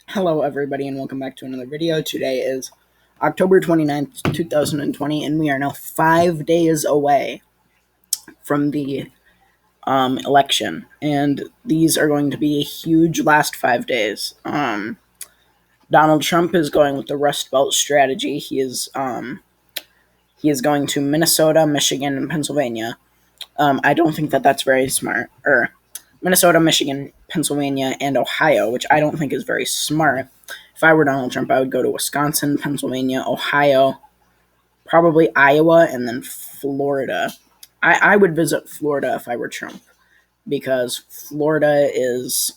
Hello everybody, and welcome back to another video. Today is October 29th, 2020, and we are now 5 days away from the election, and these are going to be a huge last 5 days. Donald Trump is going with the Rust Belt strategy. He is going to Minnesota, Michigan, and Pennsylvania. I don't think that that's very smart. Minnesota, Michigan, Pennsylvania, and Ohio, which I don't think is very smart. If I were Donald Trump, I would go to Wisconsin, Pennsylvania, Ohio, probably Iowa, and then Florida. I would visit Florida if I were Trump, because Florida is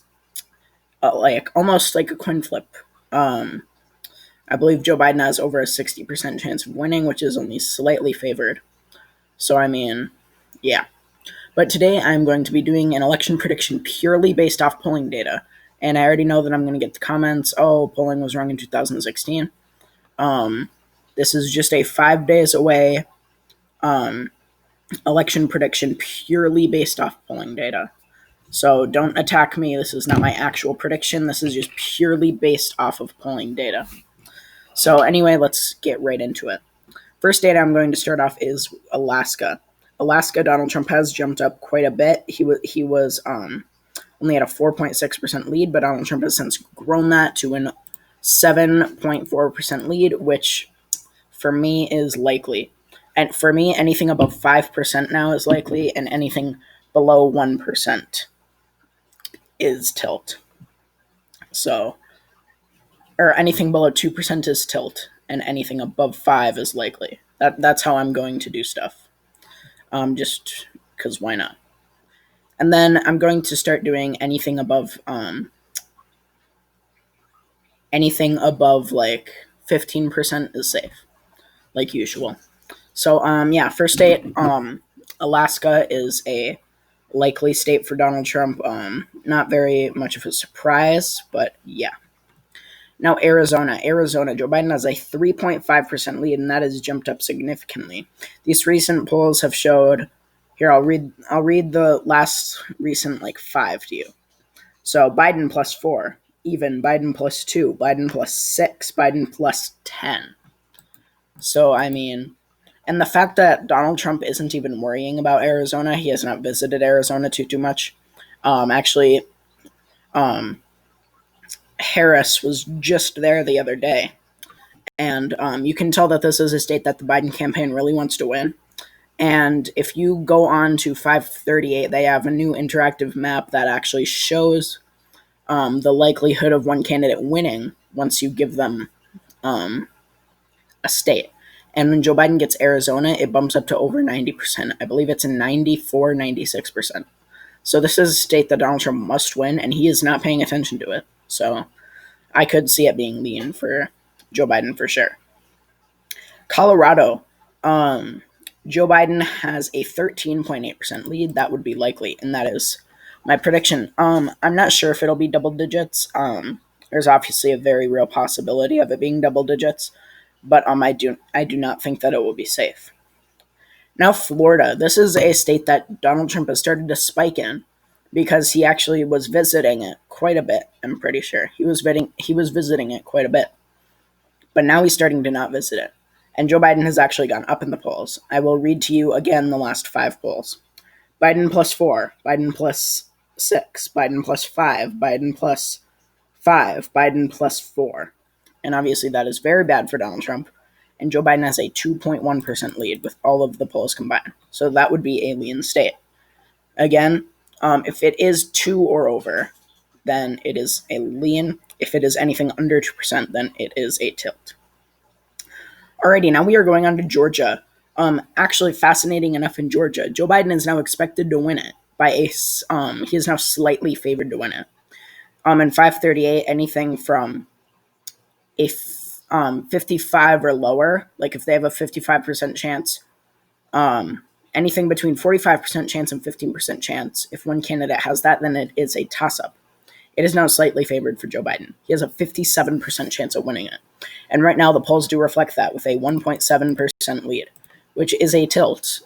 almost like a coin flip. I believe Joe Biden has over a 60% chance of winning, which is only slightly favored. So, yeah. But today I'm going to be doing an election prediction purely based off polling data. And I already know that I'm going to get the comments, oh, polling was wrong in 2016. This is just a 5 days away election prediction purely based off polling data. So don't attack me. This is not my actual prediction. This is just purely based off of polling data. So anyway, let's get right into it. First data I'm going to start off is Alaska. Donald Trump has jumped up quite a bit. He was only had a 4.6% lead, but Donald Trump has since grown that to an 7.4% lead, which for me is likely. And for me, anything above 5% now is likely, and anything below 1% is tilt. So, or anything below 2% is tilt, and anything above 5 is likely. That's how I'm going to do stuff. Just because why not? And then I'm going to start doing anything above like 15% is safe, like usual. So first state, Alaska is a likely state for Donald Trump. Not very much of a surprise, but yeah. Now Arizona, Joe Biden has a 3.5% lead, and that has jumped up significantly. These recent polls have showed. Here, I'll read the last recent 5 to you. So Biden plus 4, even, Biden plus 2, Biden plus 6, Biden plus 10. So and the fact that Donald Trump isn't even worrying about Arizona, he has not visited Arizona too much. Harris was just there the other day, and you can tell that this is a state that the Biden campaign really wants to win. And if you go on to 538, they have a new interactive map that actually shows the likelihood of one candidate winning once you give them a state. And when Joe Biden gets Arizona, it bumps up to over 90%. I believe it's a 94, 96%. So this is a state that Donald Trump must win, and he is not paying attention to it. So I could see it being lean for Joe Biden for sure. Colorado, Joe Biden has a 13.8% lead. That would be likely, and that is my prediction. I'm not sure if it'll be double digits. There's obviously a very real possibility of it being double digits, but I do not think that it will be safe. Now Florida. This is a state that Donald Trump has started to spike in because he actually was visiting it quite a bit. I'm pretty sure he was visiting it quite a bit, but now he's starting to not visit it. And Joe Biden has actually gone up in the polls. I will read to you again the last 5 polls. Biden plus 4, Biden plus 6, Biden plus 5, Biden plus 5, Biden plus 4. And obviously that is very bad for Donald Trump. And Joe Biden has a 2.1% lead with all of the polls combined. So that would be a lean state. Again, if it is 2 or over, then it is a lean. If it is anything under 2%, then it is a tilt. Alrighty, now we are going on to Georgia. Actually, fascinating enough in Georgia, Joe Biden is now expected to win it by he is now slightly favored to win it. In 538, anything from a 55 or lower, like if they have a 55% chance, anything between 45% chance and 15% chance, if one candidate has that, then it is a toss-up. It is now slightly favored for Joe Biden. He has a 57% chance of winning it. And right now the polls do reflect that with a 1.7% lead, which is a tilt.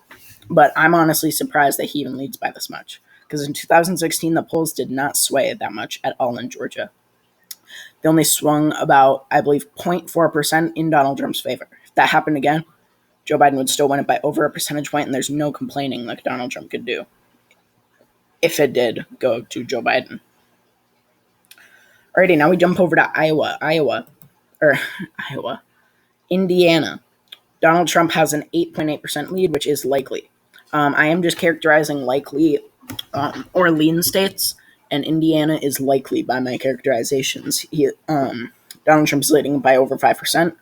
But I'm honestly surprised that he even leads by this much, because in 2016 the polls did not sway that much at all in Georgia. They only swung about, I believe, 0.4% in Donald Trump's favor. If that happened again, Joe Biden would still win it by over a percentage point, and there's no complaining like Donald Trump could do if it did go to Joe Biden. Alrighty, now we jump over to Indiana. Donald Trump has an 8.8% lead, which is likely. I am just characterizing likely or lean states, and Indiana is likely by my characterizations. Donald Trump's leading by over 5%.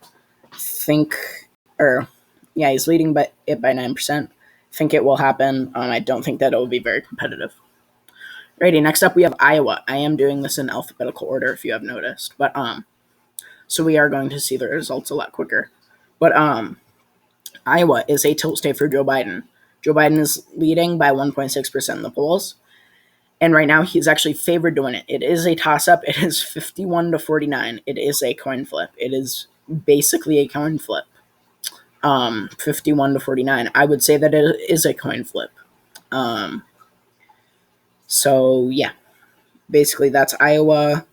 He's leading by 9%. Think it will happen. I don't think that it will be very competitive. Righty, next up we have Iowa. I am doing this in alphabetical order if you have noticed, but so we are going to see the results a lot quicker. But Iowa is a tilt state for Joe Biden. Joe Biden is leading by 1.6% in the polls, and right now he's actually favored to win it. It is a toss-up. It is 51-49. It is a coin flip. It is basically a coin flip. 51-49. I would say that it is a coin flip. So yeah, basically that's Iowa.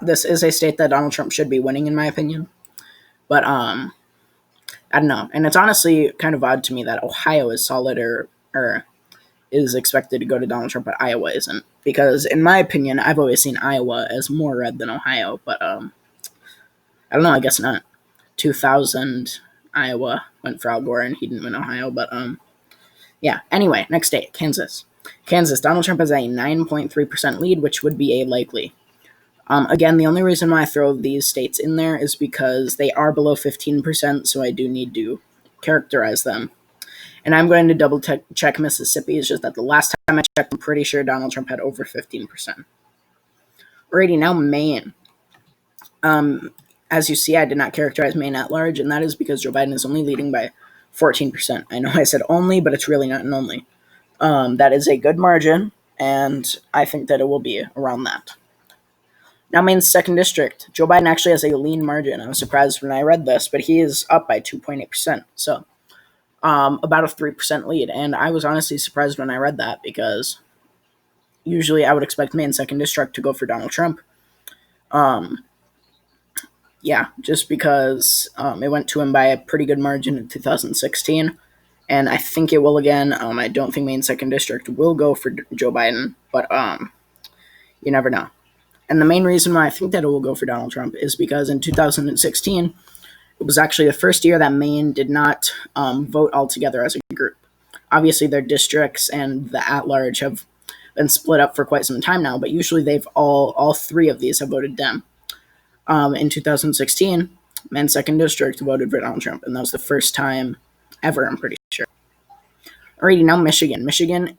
This is a state that Donald Trump should be winning, in my opinion. But I don't know. And it's honestly kind of odd to me that Ohio is solid or is expected to go to Donald Trump, but Iowa isn't. Because in my opinion, I've always seen Iowa as more red than Ohio. But I don't know. I guess not. 2000, Iowa went for Al Gore and he didn't win Ohio. But yeah. Anyway, next state, Kansas. Donald Trump has a 9.3% lead, which would be a likely. Again, the only reason why I throw these states in there is because they are below 15%, so I do need to characterize them. And I'm going to double check Mississippi. It's just that the last time I checked, I'm pretty sure Donald Trump had over 15%. Alrighty, now Maine. As you see, I did not characterize Maine at large, and that is because Joe Biden is only leading by 14%. I know I said only, but it's really not an only. That is a good margin, and I think that it will be around that. Now, Maine's 2nd District. Joe Biden actually has a lean margin. I was surprised when I read this, but he is up by 2.8%. So, about a 3% lead. And I was honestly surprised when I read that because usually I would expect Maine's 2nd District to go for Donald Trump. Yeah, just because it went to him by a pretty good margin in 2016. And I think it will again. I don't think Maine's 2nd District will go for Joe Biden, but you never know. And the main reason why I think that it will go for Donald Trump is because in 2016, it was actually the first year that Maine did not vote all together as a group. Obviously, their districts and the at-large have been split up for quite some time now, but usually they've all 3 of these have voted Dem. In 2016, Maine's 2nd District voted for Donald Trump, and that was the first time ever, I'm pretty sure. Alrighty, now Michigan. Michigan,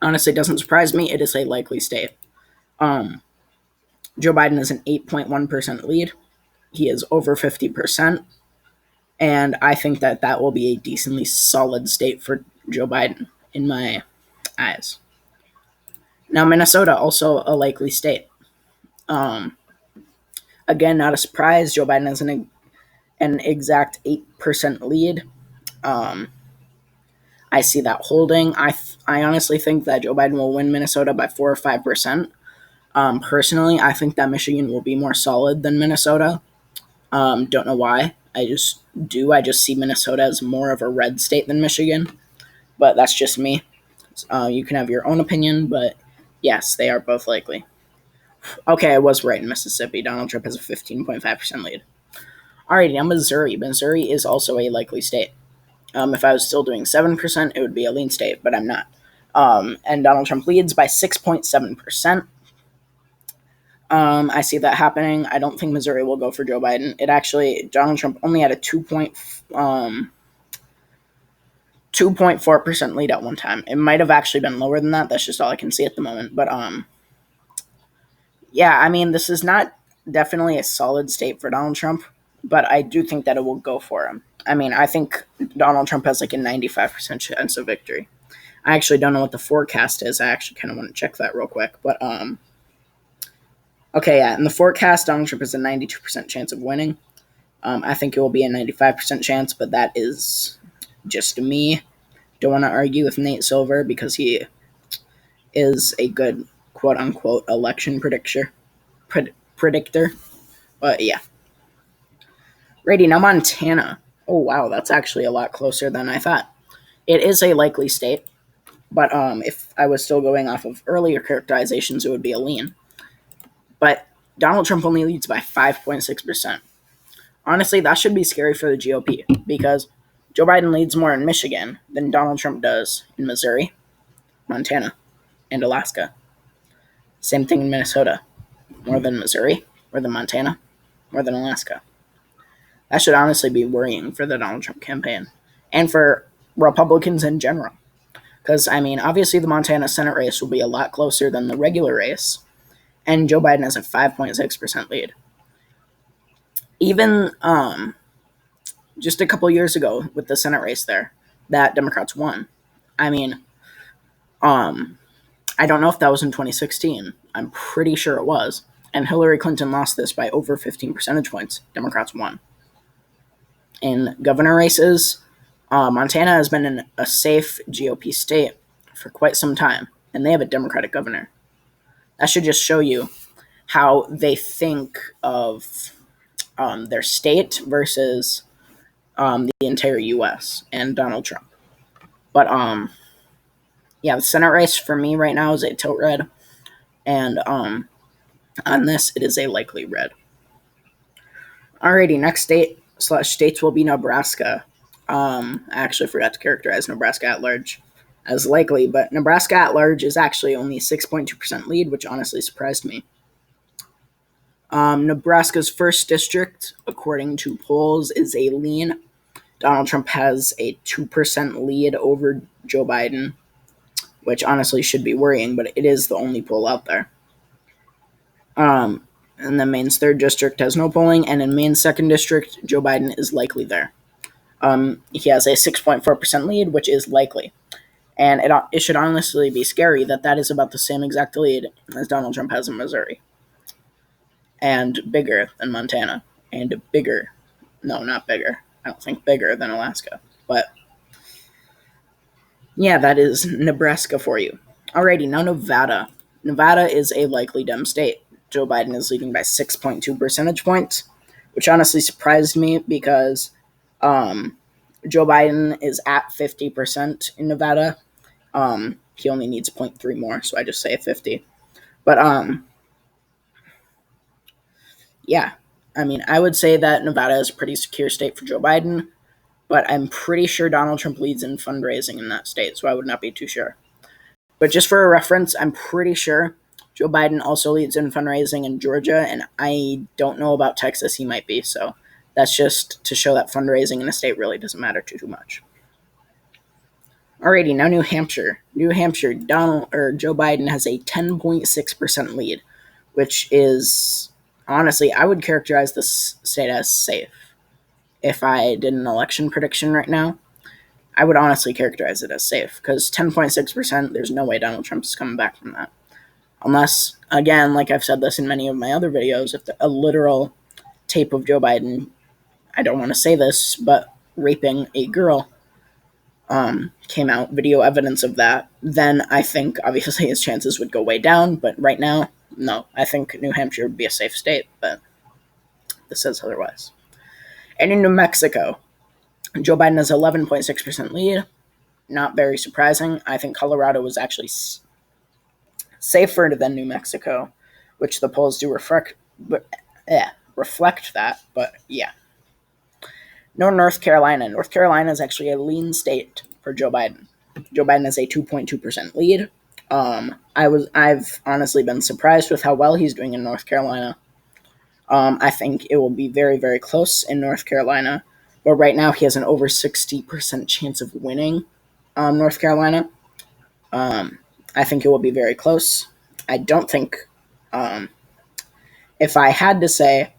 honestly, doesn't surprise me. It is a likely state. Joe Biden has an 8.1% lead. He is over 50%. And I think that that will be a decently solid state for Joe Biden, in my eyes. Now, Minnesota, also a likely state. Again, not a surprise. Joe Biden has an exact 8% lead. I see that holding. I honestly think that Joe Biden will win Minnesota by 4 or 5%. Personally, I think that Michigan will be more solid than Minnesota. Don't know why. I just do. I just see Minnesota as more of a red state than Michigan. But that's just me. You can have your own opinion, but yes, they are both likely. Okay, I was right in Mississippi. Donald Trump has a 15.5% lead. Alrighty, now Missouri. Missouri is also a likely state. If I was still doing 7%, it would be a lean state, but I'm not. And Donald Trump leads by 6.7%. I see that happening. I don't think Missouri will go for Joe Biden. Donald Trump only had a 2.4% lead at one time. It might have actually been lower than that. That's just all I can see at the moment. But yeah, I mean, this is not definitely a solid state for Donald Trump, but I do think that it will go for him. I mean, I think Donald Trump has like a 95% chance of victory. I actually don't know what the forecast is. I actually kind of want to check that real quick. But okay, yeah, in the forecast, Donald Trump has a 92% chance of winning. I think it will be a 95% chance, but that is just me. Don't want to argue with Nate Silver because he is a good quote-unquote election predictor. predictor. But yeah. Righty, now Montana. Oh wow, that's actually a lot closer than I thought. It is a likely state, but if I was still going off of earlier characterizations, it would be a lean. But Donald Trump only leads by 5.6%. Honestly, that should be scary for the GOP because Joe Biden leads more in Michigan than Donald Trump does in Missouri, Montana, and Alaska. Same thing in Minnesota. More than Missouri, more than Montana, more than Alaska. That should honestly be worrying for the Donald Trump campaign and for Republicans in general. Because, I mean, obviously the Montana Senate race will be a lot closer than the regular race, and Joe Biden has a 5.6% lead. Even just a couple years ago with the Senate race there, that Democrats won. I mean, I don't know if that was in 2016. I'm pretty sure it was. And Hillary Clinton lost this by over 15 percentage points. Democrats won. In governor races, Montana has been in a safe GOP state for quite some time, and they have a Democratic governor. That should just show you how they think of their state versus the entire U.S. and Donald Trump. But yeah, the Senate race for me right now is a tilt red, and on this it is a likely red. Alrighty, next state/states will be Nebraska. I actually forgot to characterize Nebraska at large as likely, but Nebraska at large is actually only 6.2% lead, which honestly surprised me. Nebraska's first district, according to polls, is a lean. Donald Trump has a 2% lead over Joe Biden, which honestly should be worrying, but it is the only poll out there. And then Maine's third district has no polling, and in Maine's second district, Joe Biden is likely there. He has a 6.4% lead, which is likely. And it should honestly be scary that is about the same exact lead as Donald Trump has in Missouri. And bigger than Montana. And bigger. No, not bigger. I don't think bigger than Alaska. But yeah, that is Nebraska for you. Alrighty, now Nevada. Nevada is a likely Dem state. Joe Biden is leading by 6.2 percentage points, which honestly surprised me because Joe Biden is at 50% in Nevada. He only needs 0.3 more, so I just say 50. But yeah, I mean, I would say that Nevada is a pretty secure state for Joe Biden, but I'm pretty sure Donald Trump leads in fundraising in that state, so I would not be too sure. But just for a reference, I'm pretty sure Joe Biden also leads in fundraising in Georgia, and I don't know about Texas. He might be, so that's just to show that fundraising in a state really doesn't matter too much. Alrighty, now New Hampshire. New Hampshire, Joe Biden has a 10.6% lead, which is, honestly, I would characterize this state as safe. If I did an election prediction right now, I would honestly characterize it as safe, because 10.6%, there's no way Donald Trump is coming back from that. Unless, again, like I've said this in many of my other videos, if a literal tape of Joe Biden, I don't want to say this, but raping a girl came out, video evidence of that, then I think obviously his chances would go way down. But right now, no. I think New Hampshire would be a safe state, but this says otherwise. And in New Mexico, Joe Biden has 11.6% lead. Not very surprising. I think Colorado was actually safer than New Mexico, which the polls do reflect that, but yeah. No, North Carolina. North Carolina is actually a lean state for Joe Biden. Joe Biden has a 2.2% lead. I've honestly been surprised with how well he's doing in North Carolina. I think it will be very, very close in North Carolina, but right now he has an over 60% chance of winning North Carolina. I think it will be very close. I don't think, if I had to say,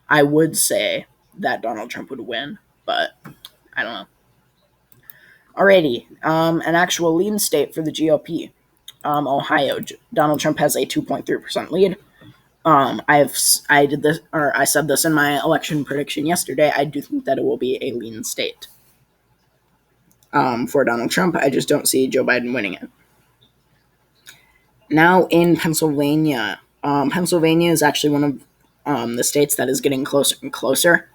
I would say that Donald Trump would win, but I don't know. Alrighty, an actual lean state for the GOP. Ohio, Donald Trump has a 2.3% lead. I said this in my election prediction yesterday. I do think that it will be a lean state. For Donald Trump, I just don't see Joe Biden winning it. Now in Pennsylvania, Pennsylvania is actually one of the states that is getting closer and closer.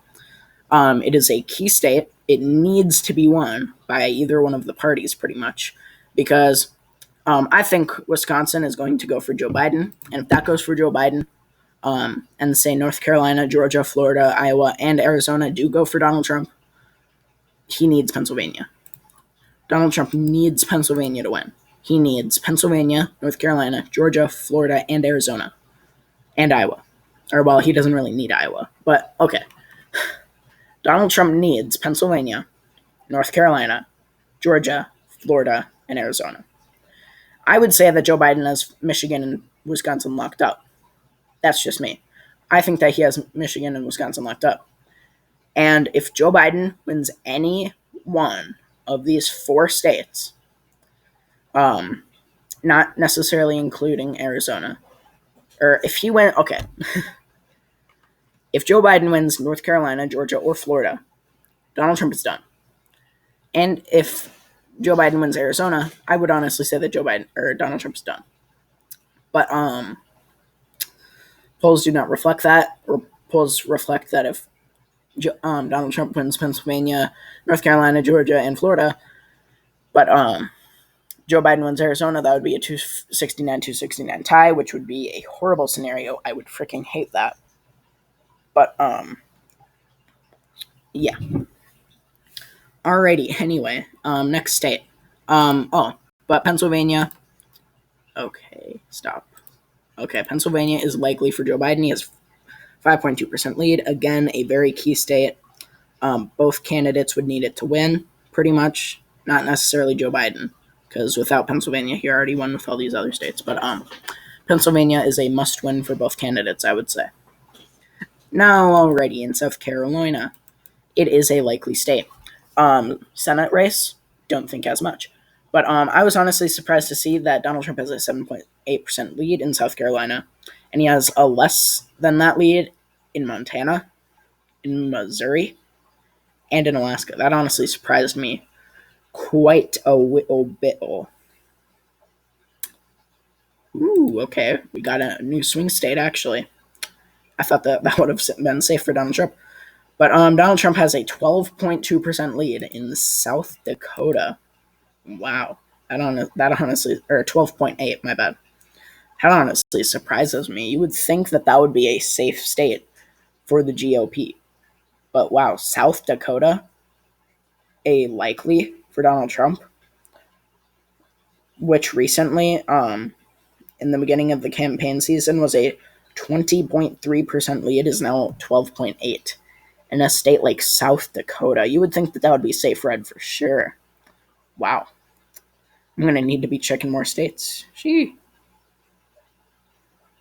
It is a key state. It needs to be won by either one of the parties, pretty much, because I think Wisconsin is going to go for Joe Biden, and if that goes for Joe Biden, and say North Carolina, Georgia, Florida, Iowa, and Arizona do go for Donald Trump, he needs Pennsylvania. Donald Trump needs Pennsylvania to win. He needs Pennsylvania, North Carolina, Georgia, Florida, and Arizona, and Iowa. Or, well, he doesn't really need Iowa, but okay. Donald Trump needs Pennsylvania, North Carolina, Georgia, Florida, and Arizona. I would say that Joe Biden has Michigan and Wisconsin locked up. That's just me. I think that he has Michigan and Wisconsin locked up. And if Joe Biden wins any one of these 4 states, not necessarily including Arizona, or if he went, okay, if Joe Biden wins North Carolina, Georgia, or Florida, Donald Trump is done. And if Joe Biden wins Arizona, I would honestly say that Joe Biden or Donald Trump is done. But polls do not reflect that. Polls reflect that if Donald Trump wins Pennsylvania, North Carolina, Georgia, and Florida, but Joe Biden wins Arizona, that would be a 269-269 tie, which would be a horrible scenario. I would freaking hate that. But yeah. Alrighty. Anyway, next state. But Pennsylvania. Okay, stop. Okay, Pennsylvania is likely for Joe Biden. He has 5.2% lead. Again, a very key state. Both candidates would need it to win, pretty much. Not necessarily Joe Biden, because without Pennsylvania, he already won with all these other states. But Pennsylvania is a must-win for both candidates, I would say. Now, already in South Carolina, it is a likely state. Senate race, don't think as much. But I was honestly surprised to see that Donald Trump has a 7.8% lead in South Carolina, and he has a less than that lead in Montana, in Missouri, and in Alaska. That honestly surprised me quite a little bit. Ooh, okay. We got a new swing state, actually. I thought that would have been safe for Donald Trump. But Donald Trump has a 12.2% lead in South Dakota. Wow. That honestly, or 12.8, my bad. That honestly surprises me. You would think that would be a safe state for the GOP. But wow, South Dakota, a likely for Donald Trump, which recently, in the beginning of the campaign season, was a 20.3% lead, is now 12.8. In a state like South Dakota, you would think that would be safe red for sure. Wow. I'm going to need to be checking more states. Gee.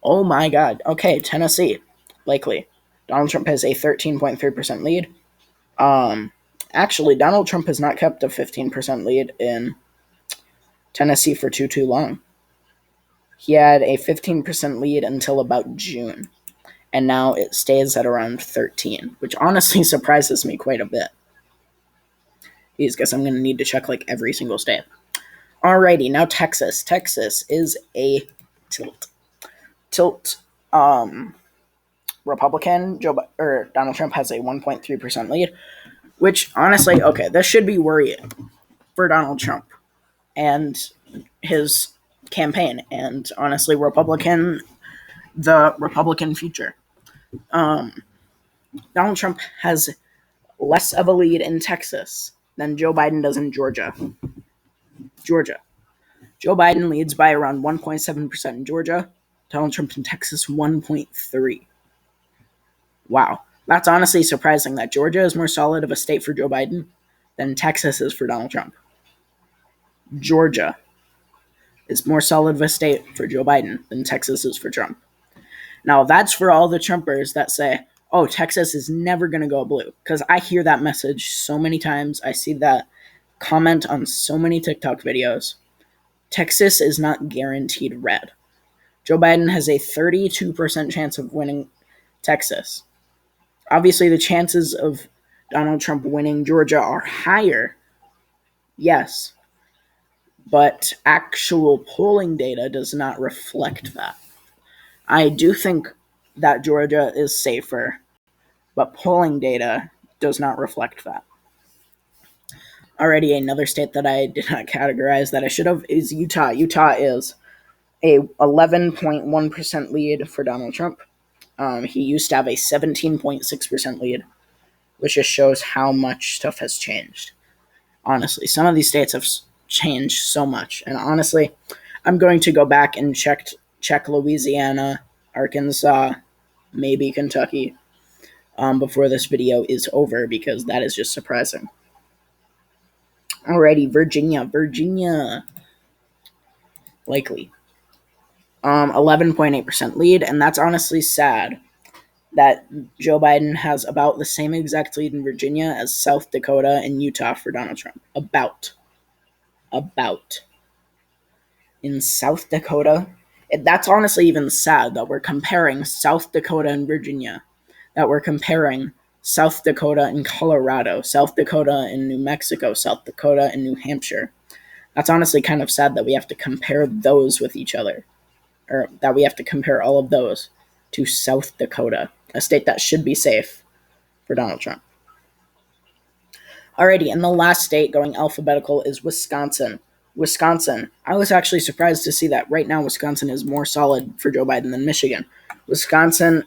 Oh my god. Okay, Tennessee. Likely. Donald Trump has a 13.3% lead. Actually, Donald Trump has not kept a 15% lead in Tennessee for too long. He had a 15% lead until about June, and now it stays at around 13, which honestly surprises me quite a bit. I guess I'm going to need to check like every single state. Alrighty, now Texas. Texas is a tilt. Republican. Donald Trump has a 1.3% lead, which honestly, okay, this should be worrying for Donald Trump and his campaign, and honestly, the Republican future. Donald Trump has less of a lead in Texas than Joe Biden does in Georgia. Joe Biden leads by around 1.7% in Georgia. Donald Trump in Texas, 1.3%. Wow. That's honestly surprising that Georgia is more solid of a state for Joe Biden than Texas is for Donald Trump. Georgia is more solid of a state for Joe Biden than Texas is for Trump. Now, that's for all the Trumpers that say, oh, Texas is never going to go blue. Because I hear that message so many times. I see that comment on so many TikTok videos. Texas is not guaranteed red. Joe Biden has a 32% chance of winning Texas. Obviously, the chances of Donald Trump winning Georgia are higher. Yes. But actual polling data does not reflect that. I do think that Georgia is safer, but polling data does not reflect that. Already, another state that I did not categorize that I should have is Utah. Utah is a 11.1% lead for Donald Trump. He used to have a 17.6% lead, which just shows how much stuff has changed. Honestly, some of these states have changed so much, and honestly, I'm going to go back and check Louisiana, Arkansas, maybe Kentucky, before this video is over, because that is just surprising. Alrighty, Virginia, likely. 11.8% lead, and that's honestly sad that Joe Biden has about the same exact lead in Virginia as South Dakota and Utah for Donald Trump. About. In South Dakota, that's honestly even sad that we're comparing South Dakota and Virginia, that we're comparing South Dakota and Colorado, South Dakota and New Mexico, South Dakota and New Hampshire. That's honestly kind of sad that we have to compare those with each other, or that we have to compare all of those to South Dakota, a state that should be safe for Donald Trump. Alrighty, and the last state going alphabetical is Wisconsin. I was actually surprised to see that right now Wisconsin is more solid for Joe Biden than Michigan. Wisconsin,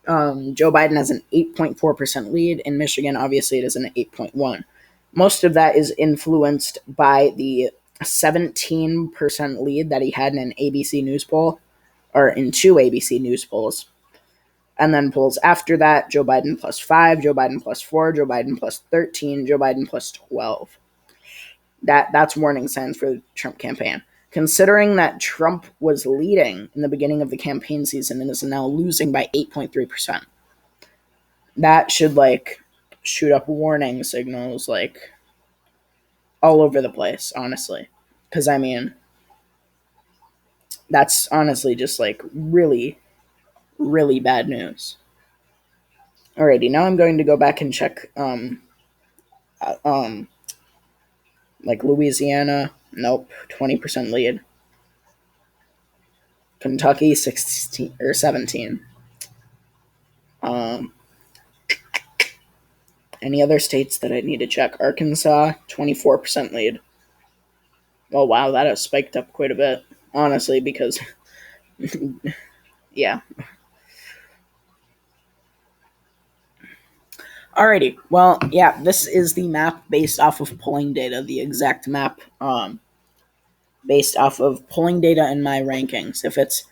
Joe Biden has an 8.4% lead. In Michigan, obviously, it is an 8.1%. Most of that is influenced by the 17% lead that he had in an ABC News poll, or in two ABC News polls. And then polls after that, Joe Biden plus 5, Joe Biden plus 4, Joe Biden plus 13, Joe Biden plus 12. That's warning signs for the Trump campaign. Considering that Trump was leading in the beginning of the campaign season and is now losing by 8.3%, that should shoot up warning signals all over the place, honestly. Because I mean, that's honestly just really, really bad news. Alrighty, now I'm going to go back and check Louisiana, nope, 20% lead. Kentucky, 16 or 17. Any other states that I need to check? Arkansas, 24% lead. Oh wow, that has spiked up quite a bit, honestly, because yeah. Alrighty, well, yeah, this is the map based off of polling data, the exact map based off of polling data and my rankings. If it's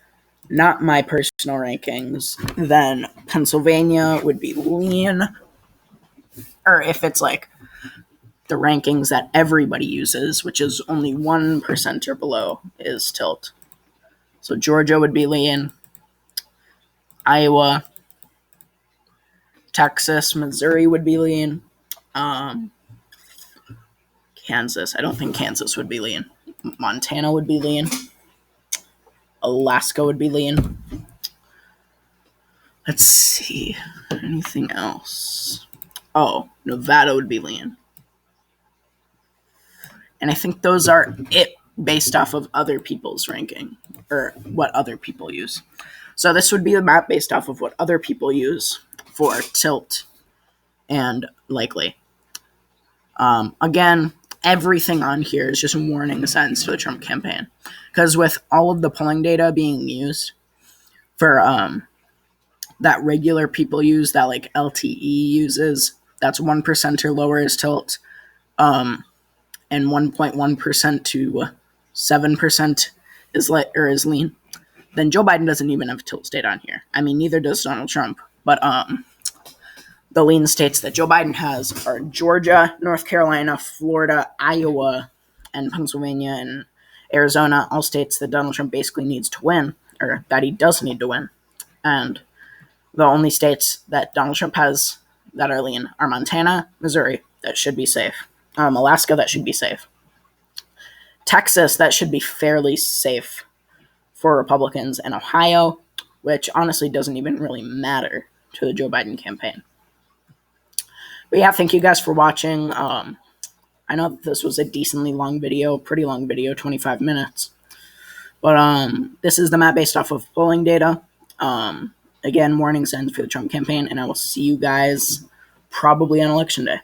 not my personal rankings, then Pennsylvania would be lean. Or if it's the rankings that everybody uses, which is only 1% or below, is tilt. So Georgia would be lean. Iowa, Texas, Missouri would be lean. Kansas, I don't think Kansas would be lean. Montana would be lean. Alaska would be lean. Let's see. Anything else? Oh, Nevada would be lean. And I think those are it based off of other people's ranking, or what other people use. So this would be a map based off of what other people use for tilt and likely. Again, everything on here is just warning signs for the Trump campaign. Because with all of the polling data being used for that regular people use, that LTE uses, that's 1% or lower is tilt, and 1.1% to 7% is lean, then Joe Biden doesn't even have tilt state on here. I mean, neither does Donald Trump. But the lean states that Joe Biden has are Georgia, North Carolina, Florida, Iowa, and Pennsylvania, and Arizona, all states that Donald Trump basically needs to win, or that he does need to win. And the only states that Donald Trump has that are lean are Montana, Missouri, that should be safe. Alaska, that should be safe. Texas, that should be fairly safe for Republicans, and Ohio, which honestly doesn't even really matter to the Joe Biden campaign. But yeah, thank you guys for watching. I know this was a decently long video, pretty long video, 25 minutes. But this is the map based off of polling data. Again, warning signs for the Trump campaign, and I will see you guys probably on election day.